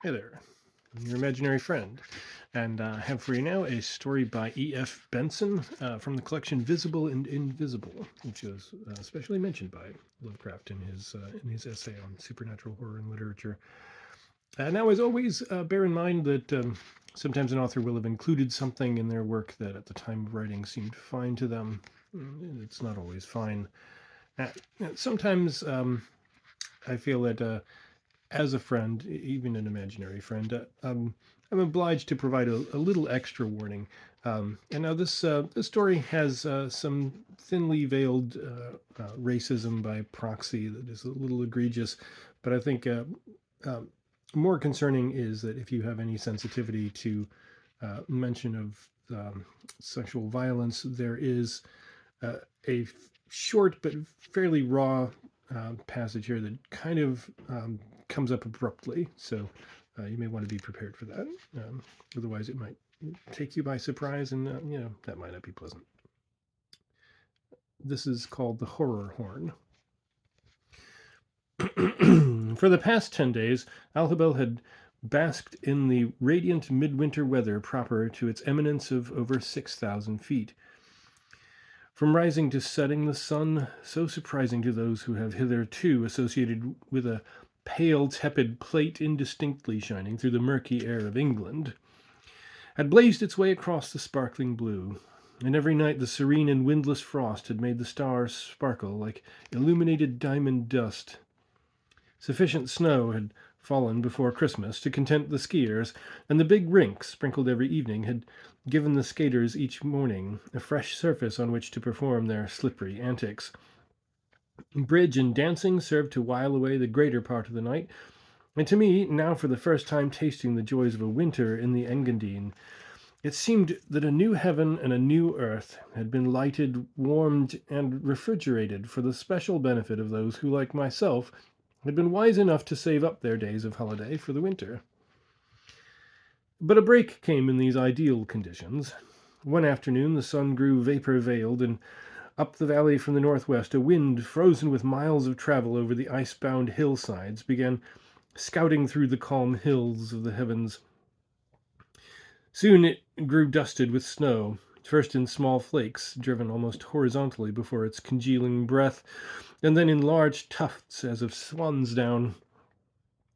Hey there, I'm your imaginary friend, and I have for you now a story by E.F. Benson from the collection Visible and Invisible, which was specially mentioned by Lovecraft in his essay on supernatural horror in literature. Now, as always, bear in mind that sometimes an author will have included something in their work that at the time of writing seemed fine to them. It's not always fine. Uh, Sometimes I feel that as a friend, even an imaginary friend, I'm obliged to provide a little extra warning. And now this story has some thinly veiled racism by proxy that is a little egregious, but I think um, more concerning is that if you have any sensitivity to mention of sexual violence, there is a short but fairly raw passage here that kind of comes up abruptly. So you may want to be prepared for that. Otherwise, it might take you by surprise, and that might not be pleasant. This is called the horror horn. For the past 10 days, Alhabel had basked in the radiant midwinter weather proper to its eminence of over 6,000 feet. From rising to setting, the sun, so surprising to those who have hitherto associated with a pale, tepid plate indistinctly shining through the murky air of England, had blazed its way across the sparkling blue, and every night the serene and windless frost had made the stars sparkle like illuminated diamond dust. Sufficient snow had fallen before Christmas to content the skiers, and the big rink, sprinkled every evening, had given the skaters each morning a fresh surface on which to perform their slippery antics. Bridge and dancing served to while away the greater part of the night, and to me, now for the first time tasting the joys of a winter in the Engadine, it seemed that a new heaven and a new earth had been lighted, warmed, and refrigerated for the special benefit of those who, like myself, had been wise enough to save up their days of holiday for the winter. But a break came in these ideal conditions. One afternoon the sun grew vapor-veiled, and up the valley from the northwest a wind, frozen with miles of travel over the ice-bound hillsides, began scouting through the calm hills of the heavens. Soon it grew dusted with snow, first in small flakes, driven almost horizontally before its congealing breath, and then in large tufts as of swan's down.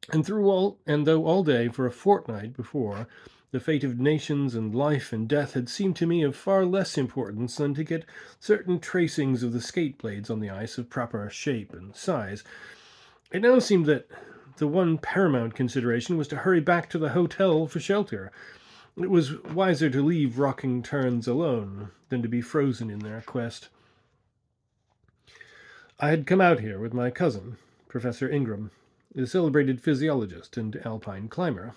And though all day for a fortnight before, the fate of nations and life and death had seemed to me of far less importance than to get certain tracings of the skate blades on the ice of proper shape and size, it now seemed that the one paramount consideration was to hurry back to the hotel for shelter. It was wiser to leave rocking turns alone than to be frozen in their quest. I had come out here with my cousin, Professor Ingram, the celebrated physiologist and Alpine climber.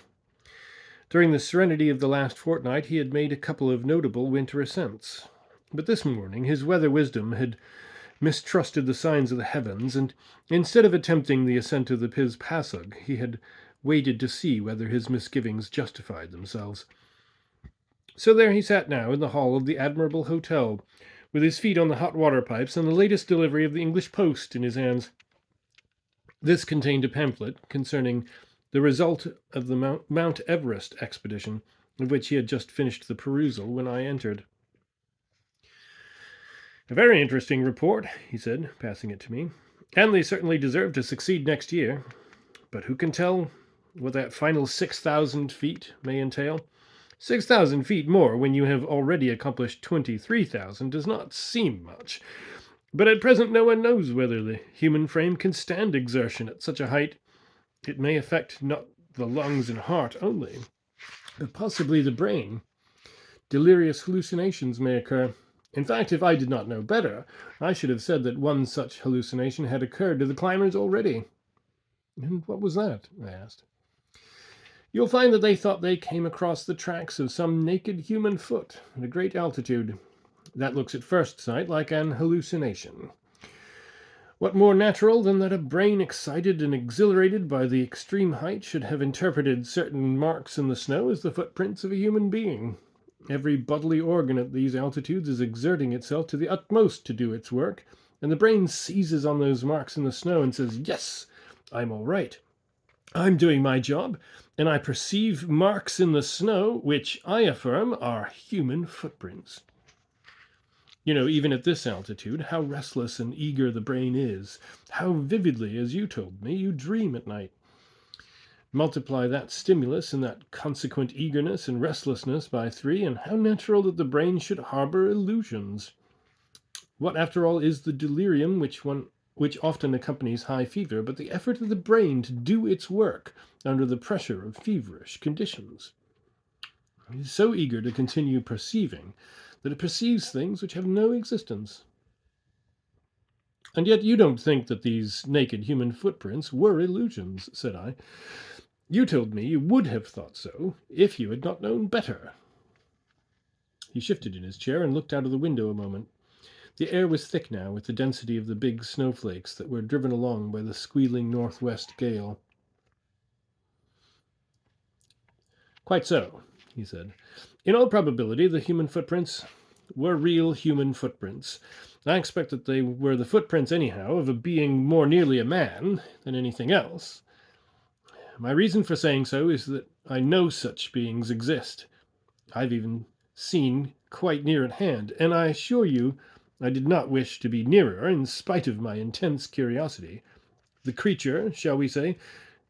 During the serenity of the last fortnight he had made a couple of notable winter ascents. But this morning his weather wisdom had mistrusted the signs of the heavens, and instead of attempting the ascent of the Piz Passag, he had waited to see whether his misgivings justified themselves. So there he sat now in the hall of the admirable hotel, with his feet on the hot water pipes and the latest delivery of the English post in his hands. This contained a pamphlet concerning the result of the Mount Everest expedition, of which he had just finished the perusal when I entered. "A very interesting report," he said, passing it to me, "and they certainly deserve to succeed next year. But who can tell what that final 6,000 feet may entail? 6,000 feet more when you have already accomplished 23,000 does not seem much. But at present no one knows whether the human frame can stand exertion at such a height. It may affect not the lungs and heart only, but possibly the brain. Delirious hallucinations may occur. In fact, if I did not know better, I should have said that one such hallucination had occurred to the climbers already." "And what was that?" I asked. "You'll find that they thought they came across the tracks of some naked human foot at a great altitude. That looks at first sight like an hallucination. What more natural than that a brain excited and exhilarated by the extreme height should have interpreted certain marks in the snow as the footprints of a human being? Every bodily organ at these altitudes is exerting itself to the utmost to do its work, and the brain seizes on those marks in the snow and says, 'Yes, I'm all right. I'm doing my job, and I perceive marks in the snow which I affirm are human footprints. Even at this altitude, how restless and eager the brain is, how vividly, as you told me, you dream at night. Multiply that stimulus and that consequent eagerness and restlessness by 3, and how natural that the brain should harbor illusions. What, after all, is the delirium which often accompanies high fever, but the effort of the brain to do its work under the pressure of feverish conditions? It is so eager to continue perceiving that it perceives things which have no existence. And yet you don't think that these naked human footprints were illusions, said I. You told me you would have thought so if you had not known better. He shifted in his chair and looked out of the window a moment. The air was thick now with the density of the big snowflakes that were driven along by the squealing northwest gale. Quite so, he said. In all probability, the human footprints were real human footprints. I expect that they were the footprints, anyhow, of a being more nearly a man than anything else. My reason for saying so is that I know such beings exist. I've even seen quite near at hand, and I assure you I did not wish to be nearer, in spite of my intense curiosity. The creature, shall we say,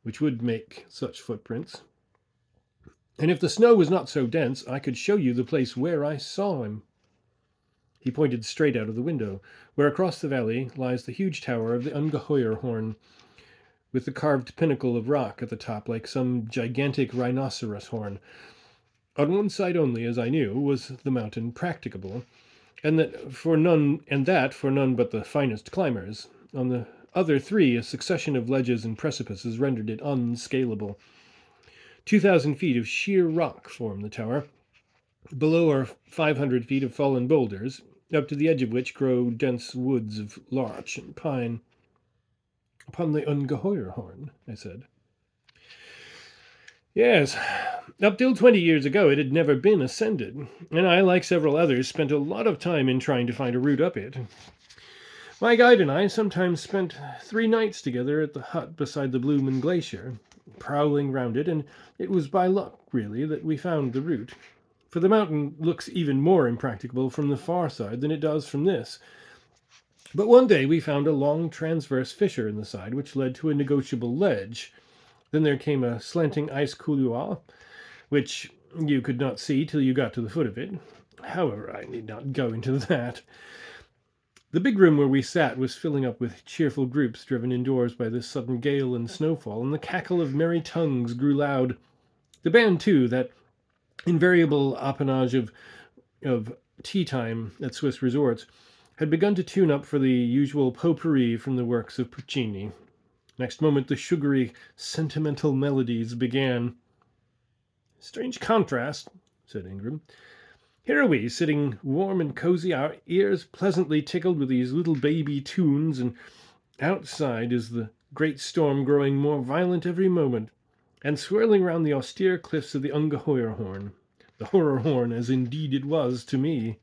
which would make such footprints. And if the snow was not so dense, I could show you the place where I saw him. He pointed straight out of the window, where across the valley lies the huge tower of the Ungeheuerhorn, with the carved pinnacle of rock at the top like some gigantic rhinoceros horn. On one side only, as I knew, was the mountain practicable, and that for none but the finest climbers. On the other 3, a succession of ledges and precipices rendered it unscalable. 2,000 feet of sheer rock form the tower. Below are 500 feet of fallen boulders, up to the edge of which grow dense woods of larch and pine. Upon the Ungeheuerhorn, I said. Yes, up till 20 years ago it had never been ascended, and I, like several others, spent a lot of time in trying to find a route up it. My guide and I sometimes spent 3 nights together at the hut beside the Bloomin' Glacier, prowling round it, and it was by luck, really, that we found the route. For the mountain looks even more impracticable from the far side than it does from this. But one day we found a long transverse fissure in the side which led to a negotiable ledge. Then there came a slanting ice couloir, which you could not see till you got to the foot of it. However, I need not go into that. The big room where we sat was filling up with cheerful groups driven indoors by this sudden gale and snowfall, and the cackle of merry tongues grew loud. The band, too, that invariable appanage of tea time at Swiss resorts, had begun to tune up for the usual potpourri from the works of Puccini. Next moment the sugary, sentimental melodies began. Strange contrast, said Ingram. Here are we, sitting warm and cozy, our ears pleasantly tickled with these little baby tunes, and outside is the great storm growing more violent every moment, and swirling round the austere cliffs of the Ungeheuerhorn, the horror horn as indeed it was to me.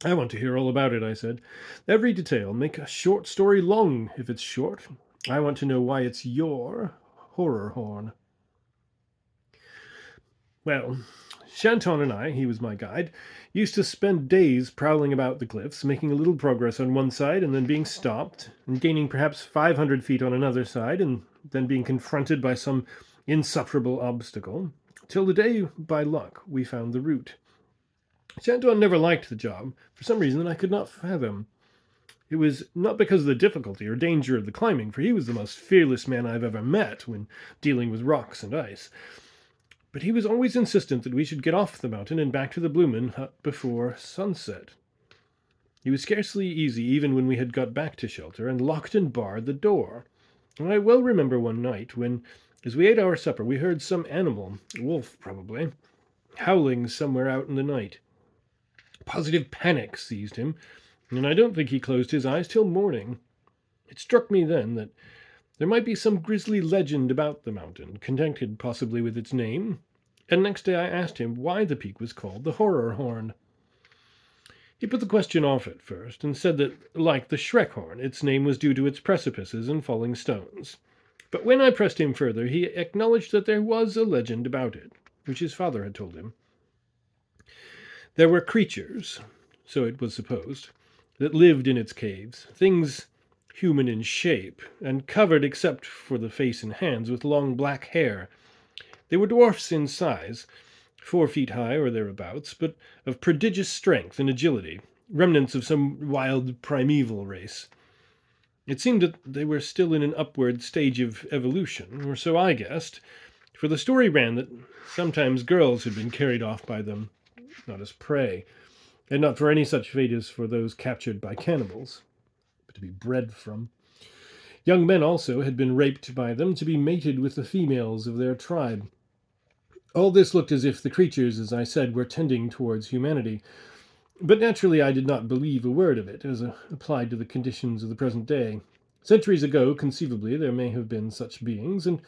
I want to hear all about it, I said. Every detail. Make a short story long, if it's short. I want to know why it's your horror horn. Well, Shanton and I, he was my guide, used to spend days prowling about the cliffs, making a little progress on one side and then being stopped, and gaining perhaps 500 feet on another side, and then being confronted by some insufferable obstacle, till the day, by luck, we found the route. Shanton never liked the job, for some reason that I could not fathom. It was not because of the difficulty or danger of the climbing, for he was the most fearless man I've ever met when dealing with rocks and ice. But he was always insistent that we should get off the mountain and back to the Bloomin' hut before sunset. He was scarcely easy even when we had got back to shelter and locked and barred the door. And I well remember one night when, as we ate our supper, we heard some animal, a wolf probably, howling somewhere out in the night. Positive panic seized him, and I don't think he closed his eyes till morning. It struck me then that there might be some grisly legend about the mountain, connected possibly with its name, and next day I asked him why the peak was called the Horror Horn. He put the question off at first, and said that, like the Schreckhorn, its name was due to its precipices and falling stones. But when I pressed him further, he acknowledged that there was a legend about it, which his father had told him. There were creatures, so it was supposed, that lived in its caves, things human in shape, and covered except for the face and hands with long black hair. They were dwarfs in size, 4 feet high or thereabouts, but of prodigious strength and agility, remnants of some wild primeval race. It seemed that they were still in an upward stage of evolution, or so I guessed, for the story ran that sometimes girls had been carried off by them, not as prey, and not for any such fate as for those captured by cannibals, but to be bred from. Young men also had been raped by them to be mated with the females of their tribe. All this looked as if the creatures, as I said, were tending towards humanity, but naturally I did not believe a word of it as applied to the conditions of the present day. Centuries ago, conceivably, there may have been such beings, and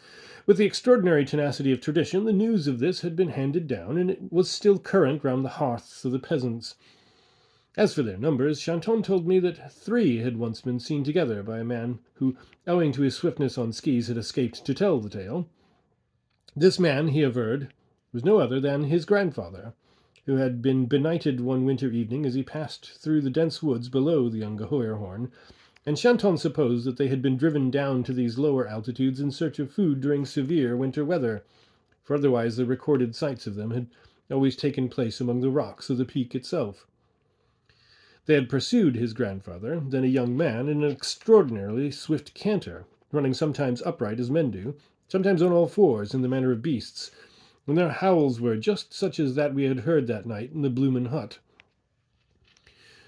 with the extraordinary tenacity of tradition, the news of this had been handed down, and it was still current round the hearths of the peasants. As for their numbers, Chanton told me that 3 had once been seen together by a man who, owing to his swiftness on skis, had escaped to tell the tale. This man, he averred, was no other than his grandfather, who had been benighted one winter evening as he passed through the dense woods below the Ungeheuerhorn, and Chanton supposed that they had been driven down to these lower altitudes in search of food during severe winter weather, for otherwise the recorded sights of them had always taken place among the rocks of the peak itself. They had pursued his grandfather, then a young man, in an extraordinarily swift canter, running sometimes upright as men do, sometimes on all fours in the manner of beasts, and their howls were just such as that we had heard that night in the Bloomin' Hut.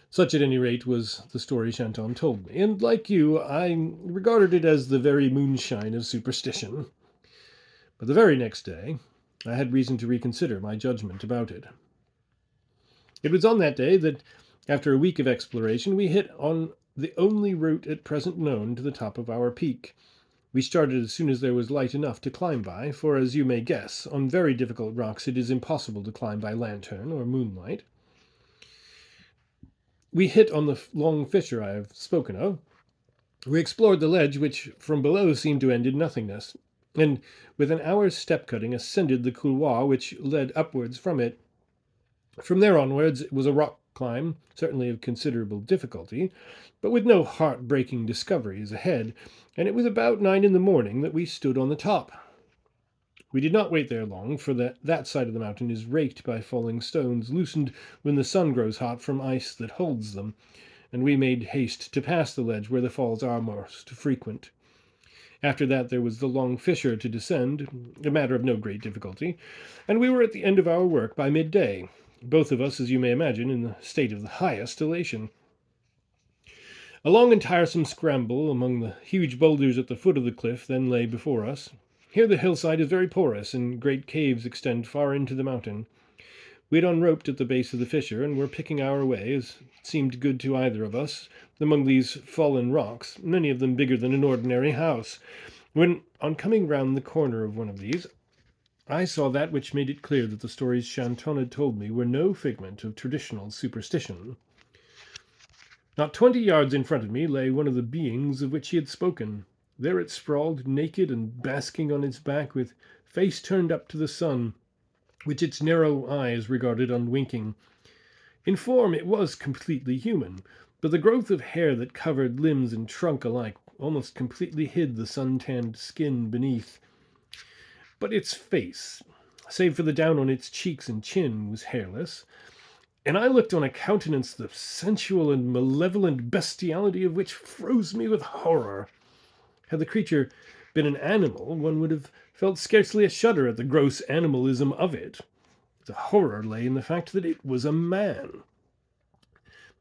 Such, at any rate, was the story Chanton told me, and like you, I regarded it as the very moonshine of superstition. But the very next day, I had reason to reconsider my judgment about it. It was on that day that, after a week of exploration, we hit on the only route at present known to the top of our peak. We started as soon as there was light enough to climb by, for as you may guess, on very difficult rocks it is impossible to climb by lantern or moonlight. We hit on the long fissure I have spoken of. We explored the ledge, which from below seemed to end in nothingness, and with an hour's step-cutting ascended the couloir which led upwards from it. From there onwards it was a rock climb, certainly of considerable difficulty, but with no heart-breaking discoveries ahead, and it was about 9 in the morning that we stood on the top. We did not wait there long, for that side of the mountain is raked by falling stones, loosened when the sun grows hot from ice that holds them, and we made haste to pass the ledge where the falls are most frequent. After that there was the long fissure to descend, a matter of no great difficulty, and we were at the end of our work by midday, both of us, as you may imagine, in a state of the highest elation. A long and tiresome scramble among the huge boulders at the foot of the cliff then lay before us. Here the hillside is very porous, and great caves extend far into the mountain. We had unroped at the base of the fissure, and were picking our way, as it seemed good to either of us, among these fallen rocks, many of them bigger than an ordinary house, when, on coming round the corner of one of these, I saw that which made it clear that the stories Chanton had told me were no figment of traditional superstition. Not 20 yards in front of me lay one of the beings of which he had spoken. There it sprawled, naked and basking on its back, with face turned up to the sun, which its narrow eyes regarded unwinking. In form it was completely human, but the growth of hair that covered limbs and trunk alike almost completely hid the sun-tanned skin beneath. But its face, save for the down on its cheeks and chin, was hairless, and I looked on a countenance the sensual and malevolent bestiality of which froze me with horror. Had the creature been an animal, one would have felt scarcely a shudder at the gross animalism of it. The horror lay in the fact that it was a man.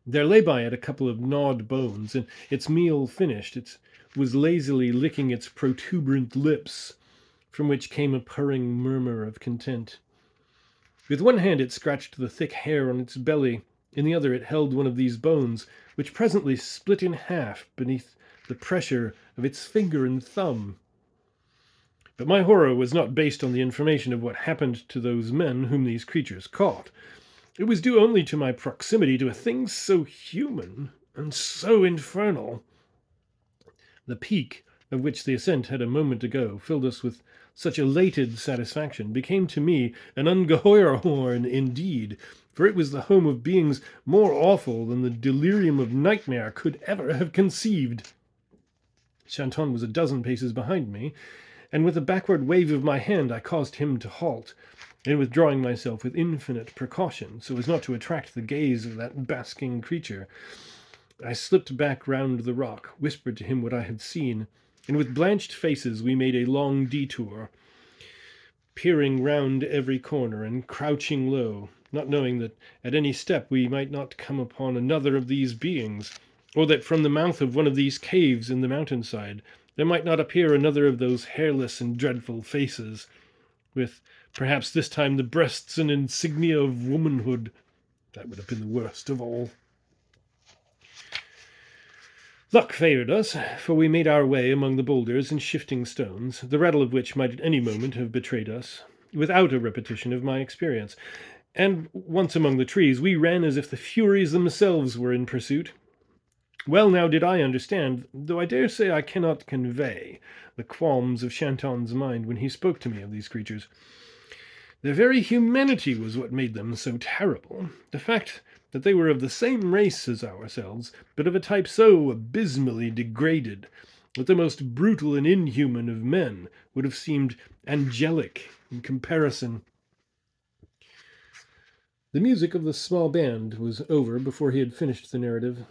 There lay by it a couple of gnawed bones, and its meal finished, it was lazily licking its protuberant lips, from which came a purring murmur of content. With one hand it scratched the thick hair on its belly, in the other it held one of these bones, which presently split in half beneath the pressure of its finger and thumb. But my horror was not based on the information of what happened to those men whom these creatures caught. It was due only to my proximity to a thing so human and so infernal. The peak of which the ascent had a moment ago filled us with such elated satisfaction, became to me an ungeheuerhorn indeed, for it was the home of beings more awful than the delirium of nightmare could ever have conceived. Shanton was a dozen paces behind me, and with a backward wave of my hand I caused him to halt, and withdrawing myself with infinite precaution, so as not to attract the gaze of that basking creature, I slipped back round the rock, whispered to him what I had seen, and with blanched faces we made a long detour, peering round every corner and crouching low, not knowing that at any step we might not come upon another of these beings, or that from the mouth of one of these caves in the mountainside there might not appear another of those hairless and dreadful faces, with perhaps this time the breasts and insignia of womanhood. That would have been the worst of all. Luck favoured us, for we made our way among the boulders and shifting stones, the rattle of which might at any moment have betrayed us, without a repetition of my experience. And once among the trees, we ran as if the Furies themselves were in pursuit. Well now did I understand, though I dare say I cannot convey, the qualms of Shanton's mind when he spoke to me of these creatures. Their very humanity was what made them so terrible. The fact that they were of the same race as ourselves, but of a type so abysmally degraded that the most brutal and inhuman of men would have seemed angelic in comparison. The music of the small band was over before he had finished the narrative,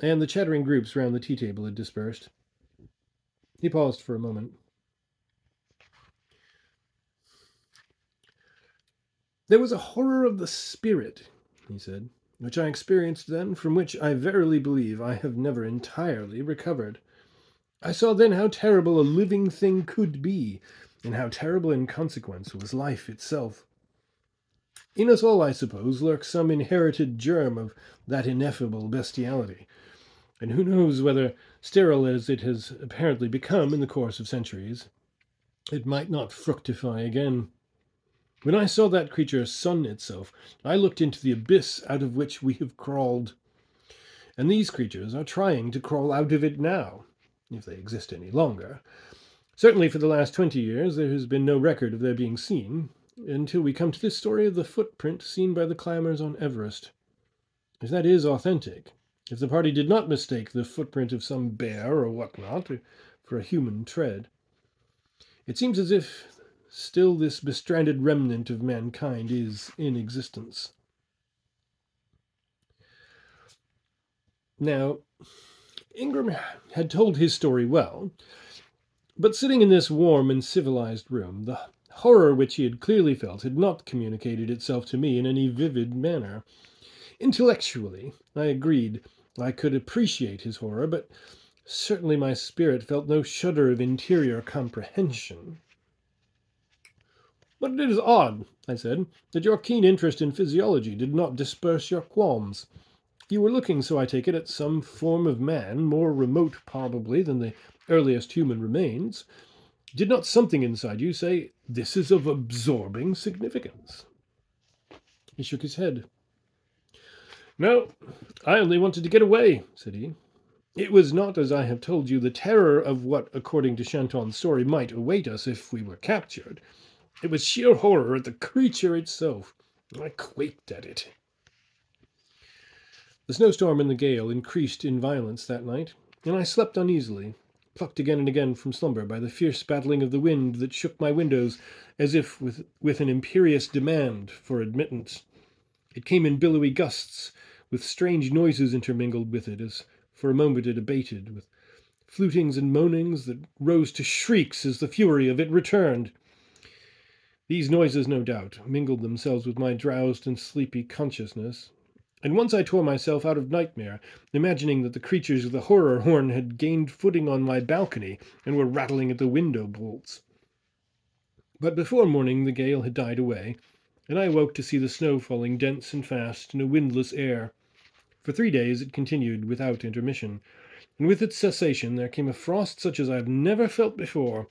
and the chattering groups round the tea-table had dispersed. He paused for a moment. There was a horror of the spirit, he said, which I experienced then, from which I verily believe I have never entirely recovered. I saw then how terrible a living thing could be, and how terrible in consequence was life itself. In us all, I suppose, lurks some inherited germ of that ineffable bestiality, and who knows whether, sterile as it has apparently become in the course of centuries, it might not fructify again. When I saw that creature sun itself, I looked into the abyss out of which we have crawled. And these creatures are trying to crawl out of it now, if they exist any longer. Certainly for the last 20 years there has been no record of their being seen, until we come to this story of the footprint seen by the climbers on Everest. If that is authentic, if the party did not mistake the footprint of some bear or whatnot for a human tread, it seems as if still this bestranded remnant of mankind is in existence. Now, Ingram had told his story well, but sitting in this warm and civilized room, the horror which he had clearly felt had not communicated itself to me in any vivid manner. Intellectually, I agreed I could appreciate his horror, but certainly my spirit felt no shudder of interior comprehension. But it is odd, I said, that your keen interest in physiology did not disperse your qualms. You were looking, so I take it, at some form of man, more remote probably than the earliest human remains. Did not something inside you say, "This is of absorbing significance"? He shook his head. "No, I only wanted to get away," said he. "It was not, as I have told you, the terror of what, according to Shanton's story, might await us if we were captured. It was sheer horror at the creature itself. I quaked at it." The snowstorm and the gale increased in violence that night, and I slept uneasily, plucked again and again from slumber by the fierce battling of the wind that shook my windows as if with an imperious demand for admittance. It came in billowy gusts, with strange noises intermingled with it, as for a moment it abated, with flutings and moanings that rose to shrieks as the fury of it returned. These noises, no doubt, mingled themselves with my drowsed and sleepy consciousness, and once I tore myself out of nightmare, imagining that the creatures of the horror horn had gained footing on my balcony and were rattling at the window bolts. But before morning the gale had died away, and I awoke to see the snow falling dense and fast in a windless air. For 3 days it continued without intermission, and with its cessation there came a frost such as I have never felt before.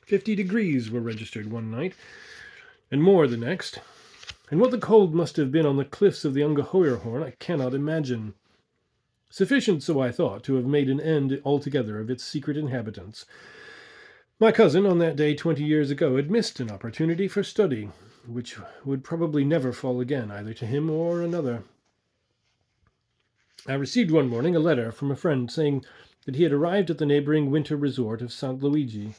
50 degrees were registered one night, and more the next, and what the cold must have been on the cliffs of the Ungeheuerhorn I cannot imagine. sufficient, so I thought, to have made an end altogether of its secret inhabitants. My cousin, on that day 20 years ago, had missed an opportunity for study, which would probably never fall again, either to him or another. I received one morning a letter from a friend saying that he had arrived at the neighboring winter resort of St. Luigi,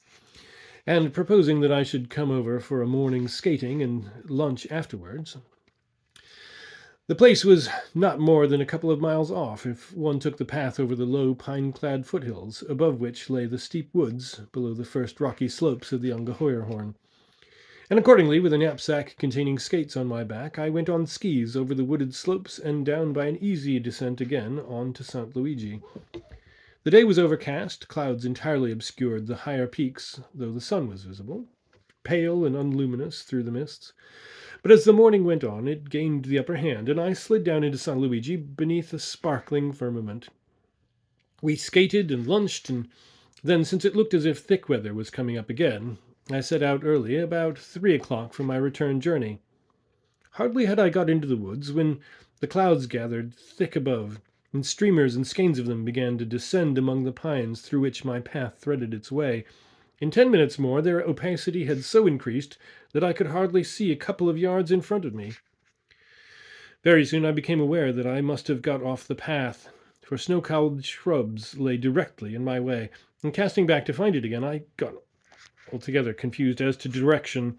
and proposing that I should come over for a morning's skating and lunch afterwards. The place was not more than a couple of miles off if one took the path over the low pine-clad foothills, above which lay the steep woods below the first rocky slopes of the Ungeheuerhorn. And accordingly, with a knapsack containing skates on my back, I went on skis over the wooded slopes and down by an easy descent again on to St. Luigi. The day was overcast, clouds entirely obscured the higher peaks, though the sun was visible, pale and unluminous through the mists. But as the morning went on, it gained the upper hand, and I slid down into St. Luigi beneath a sparkling firmament. We skated and lunched, and then, since it looked as if thick weather was coming up again, I set out early, about 3 o'clock, for my return journey. Hardly had I got into the woods when the clouds gathered thick above, and streamers and skeins of them began to descend among the pines through which my path threaded its way. In 10 minutes more their opacity had so increased that I could hardly see a couple of yards in front of me. Very soon I became aware that I must have got off the path, for snow-cowled shrubs lay directly in my way, and casting back to find it again, I got altogether confused as to direction.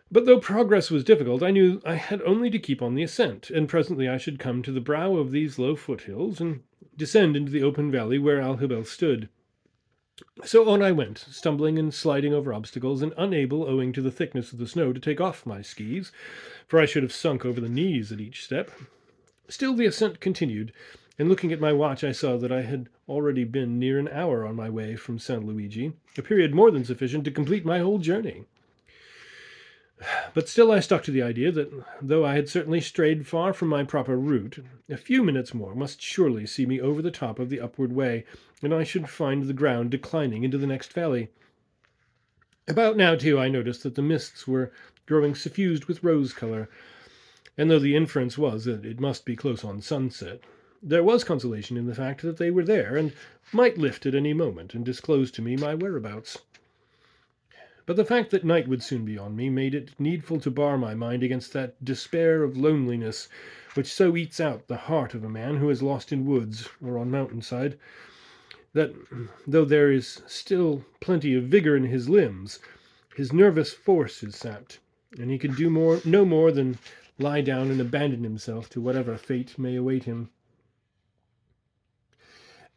But though progress was difficult, I knew I had only to keep on the ascent, and presently I should come to the brow of these low foothills and descend into the open valley where Alhubel stood. So on I went, stumbling and sliding over obstacles, and unable, owing to the thickness of the snow, to take off my skis, for I should have sunk over the knees at each step. Still the ascent continued, and looking at my watch I saw that I had already been near an hour on my way from St. Luigi, a period more than sufficient to complete my whole journey. But still I stuck to the idea that, though I had certainly strayed far from my proper route, a few minutes more must surely see me over the top of the upward way, and I should find the ground declining into the next valley. About now, too, I noticed that the mists were growing suffused with rose colour, and though the inference was that it must be close on sunset, there was consolation in the fact that they were there, and might lift at any moment and disclose to me my whereabouts. But the fact that night would soon be on me made it needful to bar my mind against that despair of loneliness which so eats out the heart of a man who is lost in woods or on mountainside, that though there is still plenty of vigour in his limbs, his nervous force is sapped, and he can do no more than lie down and abandon himself to whatever fate may await him.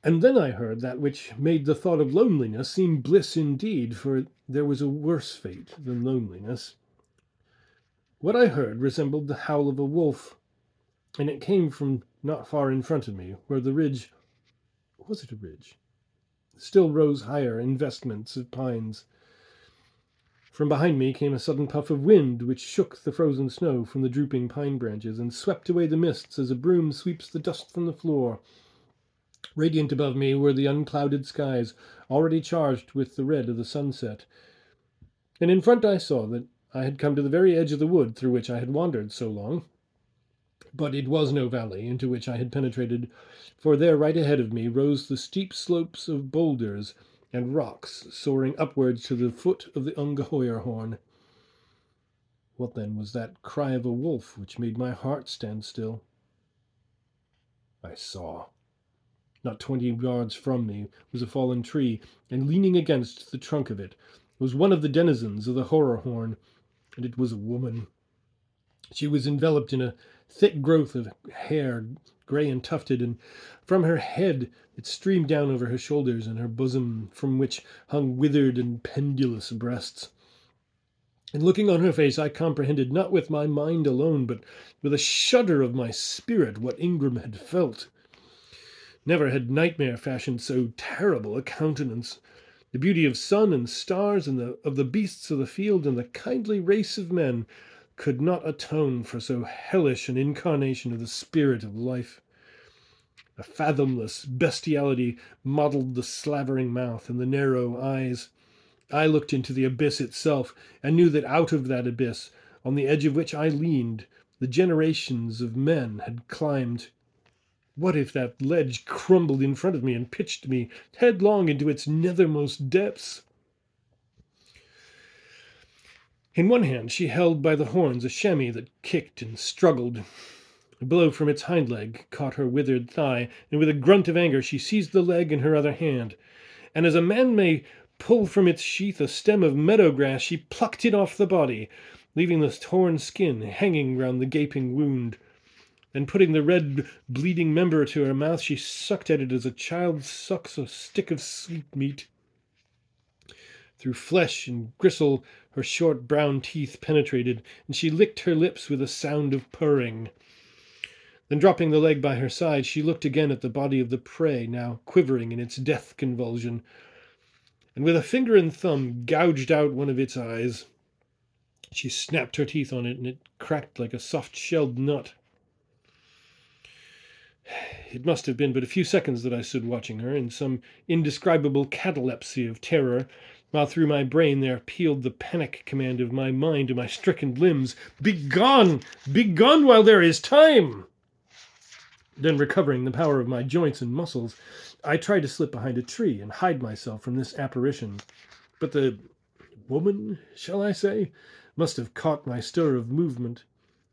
And then I heard that which made the thought of loneliness seem bliss indeed, for there was a worse fate than loneliness. What I heard resembled the howl of a wolf, and it came from not far in front of me, where the ridge, was it a ridge? Still rose higher in vestments of pines. From behind me came a sudden puff of wind, which shook the frozen snow from the drooping pine branches, and swept away the mists as a broom sweeps the dust from the floor. Radiant above me were the unclouded skies, already charged with the red of the sunset. And in front I saw that I had come to the very edge of the wood through which I had wandered so long. But it was no valley into which I had penetrated, for there right ahead of me rose the steep slopes of boulders and rocks soaring upwards to the foot of the Ungeheuerhorn. What then was that cry of a wolf which made my heart stand still? I saw. Not 20 yards from me was a fallen tree, and leaning against the trunk of it was one of the denizens of the Horrorhorn, and it was a woman. She was enveloped in a thick growth of hair, grey and tufted, and from her head it streamed down over her shoulders and her bosom, from which hung withered and pendulous breasts. And looking on her face, I comprehended not with my mind alone, but with a shudder of my spirit, what Ingram had felt. Never had nightmare fashioned so terrible a countenance. The beauty of sun and stars, and of the beasts of the field, and the kindly race of men, could not atone for so hellish an incarnation of the spirit of life. A fathomless bestiality mottled the slavering mouth and the narrow eyes. I looked into the abyss itself, and knew that out of that abyss, on the edge of which I leaned, the generations of men had climbed. What if that ledge crumbled in front of me and pitched me headlong into its nethermost depths? In one hand she held by the horns a chamois that kicked and struggled. A blow from its hind leg caught her withered thigh, and with a grunt of anger she seized the leg in her other hand, and as a man may pull from its sheath a stem of meadow grass, she plucked it off the body, leaving the torn skin hanging round the gaping wound. Then putting the red, bleeding member to her mouth, she sucked at it as a child sucks a stick of sweetmeat. Through flesh and gristle her short brown teeth penetrated, and she licked her lips with a sound of purring. Then dropping the leg by her side, she looked again at the body of the prey, now quivering in its death convulsion, and with a finger and thumb gouged out one of its eyes. She snapped her teeth on it, and it cracked like a soft-shelled nut. It must have been but a few seconds that I stood watching her, in some indescribable catalepsy of terror, while through my brain there pealed the panic command of my mind to my stricken limbs, "Begone! Begone while there is time!" Then, recovering the power of my joints and muscles, I tried to slip behind a tree and hide myself from this apparition. But the woman, shall I say, must have caught my stir of movement,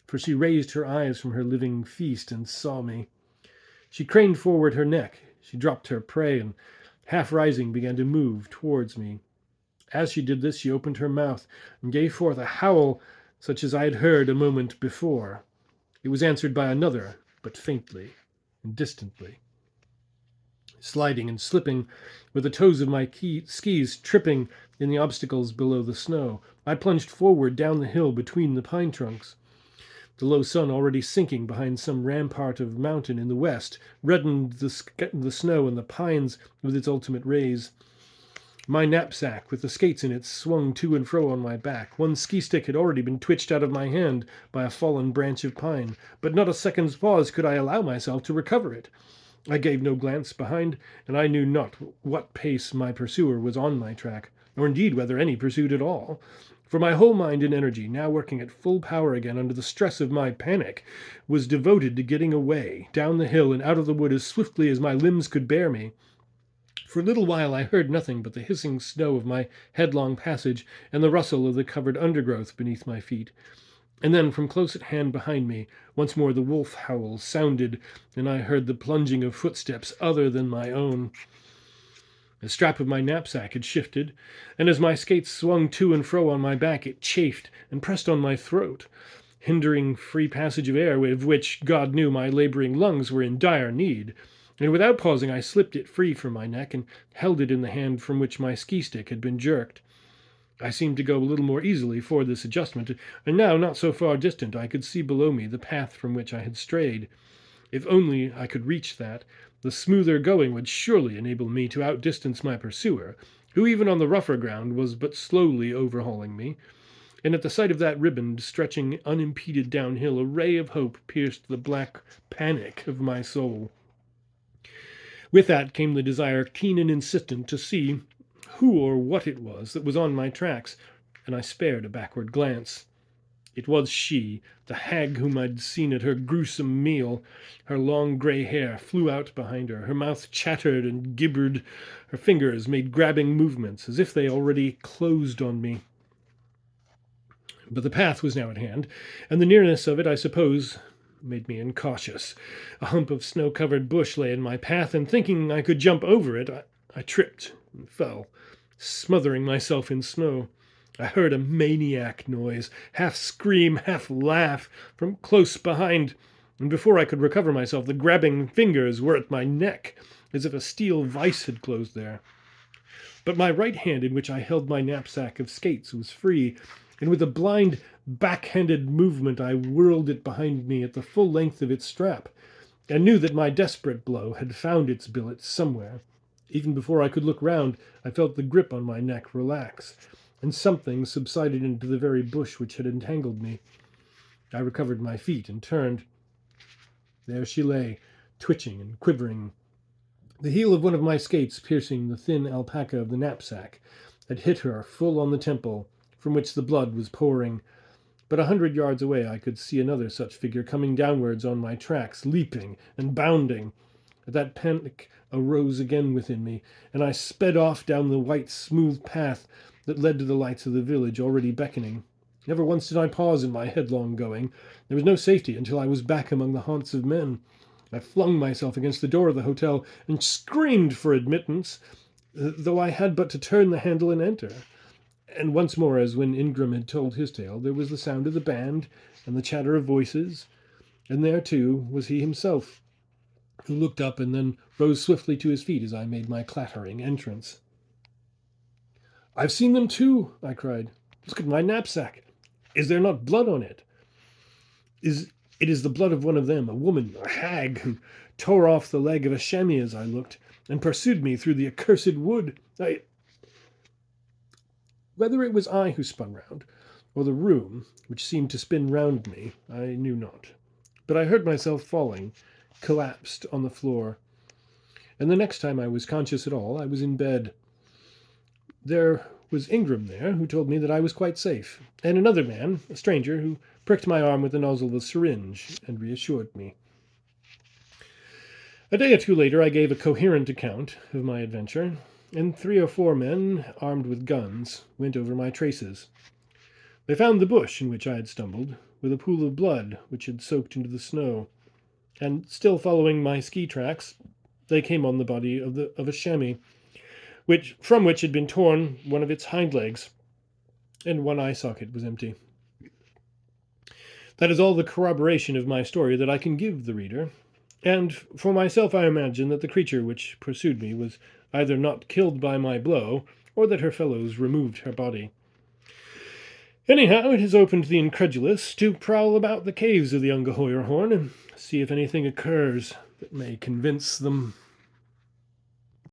for she raised her eyes from her living feast and saw me. She craned forward her neck, she dropped her prey, and, half rising, began to move towards me. As she did this, she opened her mouth and gave forth a howl such as I had heard a moment before. It was answered by another, but faintly and distantly. Sliding and slipping, with the toes of my skis tripping in the obstacles below the snow, I plunged forward down the hill between the pine trunks. The low sun, already sinking behind some rampart of mountain in the west, reddened the snow and the pines with its ultimate rays. My knapsack with the skates in it swung to and fro on my back. One ski stick had already been twitched out of my hand by a fallen branch of pine, but not a second's pause could I allow myself to recover it. I gave no glance behind, and I knew not what pace my pursuer was on my track, or indeed whether any pursued at all. For my whole mind and energy, now working at full power again under the stress of my panic, was devoted to getting away, down the hill and out of the wood as swiftly as my limbs could bear me. For a little while I heard nothing but the hissing snow of my headlong passage and the rustle of the covered undergrowth beneath my feet. And then, from close at hand behind me, once more the wolf howl sounded, and I heard the plunging of footsteps other than my own. The strap of my knapsack had shifted, and as my skates swung to and fro on my back, it chafed and pressed on my throat, hindering free passage of air, of which, God knew, my laboring lungs were in dire need. And without pausing, I slipped it free from my neck and held it in the hand from which my ski stick had been jerked. I seemed to go a little more easily for this adjustment, and now, not so far distant, I could see below me the path from which I had strayed. If only I could reach that, the smoother going would surely enable me to outdistance my pursuer, who even on the rougher ground was but slowly overhauling me. And at the sight of that riband stretching unimpeded downhill, a ray of hope pierced the black panic of my soul. With that came the desire, keen and insistent, to see who or what it was that was on my tracks, and I spared a backward glance. It was she, the hag whom I'd seen at her gruesome meal. Her long grey hair flew out behind her, her mouth chattered and gibbered, her fingers made grabbing movements, as if they already closed on me. But the path was now at hand, and the nearness of it, I suppose, made me incautious. A hump of snow-covered bush lay in my path, and thinking I could jump over it, I tripped and fell, smothering myself in snow. I heard a maniac noise, half scream, half laugh, from close behind, and before I could recover myself, the grabbing fingers were at my neck, as if a steel vice had closed there. But my right hand, in which I held my knapsack of skates, was free, and with a blind, back-handed movement I whirled it behind me at the full length of its strap, and knew that my desperate blow had found its billet somewhere. Even before I could look round, I felt the grip on my neck relax, and something subsided into the very bush which had entangled me. I recovered my feet and turned. There she lay, twitching and quivering. The heel of one of my skates, piercing the thin alpaca of the knapsack, had hit her full on the temple, from which the blood was pouring, But 100 yards away I could see another such figure coming downwards on my tracks, leaping and bounding. That panic arose again within me, and I sped off down the white, smooth path that led to the lights of the village already beckoning. Never once did I pause in my headlong going. There was no safety until I was back among the haunts of men. I flung myself against the door of the hotel and screamed for admittance, though I had but to turn the handle and enter. And once more, as when Ingram had told his tale, there was the sound of the band and the chatter of voices, and there, too, was he himself, who looked up and then rose swiftly to his feet as I made my clattering entrance. "I've seen them too," I cried. "Look at my knapsack. Is there not blood on it? It is the blood of one of them, a woman, a hag, who tore off the leg of a chamois as I looked, and pursued me through the accursed wood. Whether it was I who spun round, or the room, which seemed to spin round me, I knew not. But I heard myself falling, collapsed on the floor, and the next time I was conscious at all, I was in bed. There was Ingram there, who told me that I was quite safe, and another man, a stranger, who pricked my arm with the nozzle of a syringe and reassured me. A day or two later I gave a coherent account of my adventure, and 3 or 4 men, armed with guns, went over my traces. They found the bush in which I had stumbled, with a pool of blood which had soaked into the snow, and still following my ski tracks, they came on the body of a chamois, from which had been torn one of its hind legs, and one eye socket was empty. That is all the corroboration of my story that I can give the reader, and for myself I imagine that the creature which pursued me was either not killed by my blow, or that her fellows removed her body. Anyhow, it is open to the incredulous to prowl about the caves of the Ungehoyer Horn and see if anything occurs that may convince them.